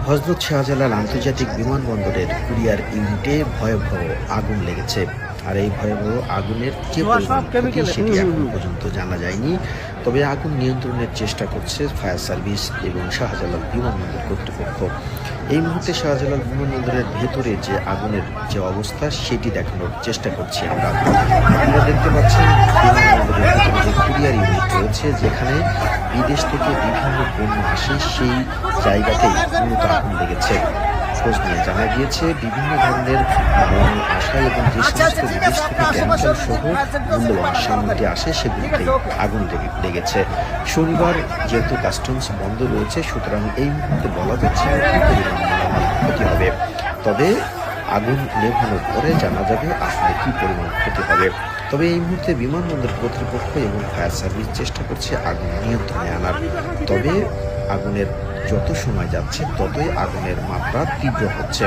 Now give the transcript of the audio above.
হযরত শাহজালাল আন্তর্জাতিক বিমানবন্দরের কুরিয়ার ইউনিটে ভয়াবহ আগুন লেগেছে। আর এই ভয়াবহ আগুনের যে পরিমাণ ক্ষতি সেটি এখন পর্যন্ত জানা যায়নি। তবে আগুন নিয়ন্ত্রণের চেষ্টা করছে ফায়ার সার্ভিস এবং শাহজালাল বিমানবন্দর কর্তৃপক্ষ। এই মুহূর্তে শাহজালাল বিমানবন্দরের ভেতরে যে আগুনের যে অবস্থা সেটি দেখানোর চেষ্টা করছি আমরা। আপনারা দেখতে পাচ্ছেন বিমানবন্দরের ভেতরে যে কুরিয়ার ইউনিট রয়েছে, যেখানে বিদেশ থেকে বিভিন্ন পণ্য আসে, সেই জায়গাতেই মূলত আগুন লেগেছে। খোঁজ নিয়ে জানা গিয়েছে বিভিন্ন ধরনের পণ্য আসা এবং যে সমস্ত বিদেশ থেকে কেমিক্যাল সহ মূল্যবান সামগ্রী আসে সেগুলিতেই আগুন লেগেছে। শনিবার যেহেতু কাস্টমস বন্ধ রয়েছে, সুতরাং এই মুহূর্তে বলা যাচ্ছে না কি পরিমাণ মালামাল ক্ষতি হবে। তবে আগুন নেভানোর পরে জানা যাবে আসলে কি পরিমাণ ক্ষতি হবে। তবে এই মুহূর্তে বিমানবন্দর কর্তৃপক্ষ এবং ফায়ার সার্ভিস চেষ্টা করছে আগুন নিয়ন্ত্রণে আনার। তবে আগুনের যত সময় যাচ্ছে ততই আগুনের মাত্রা তীব্র হচ্ছে।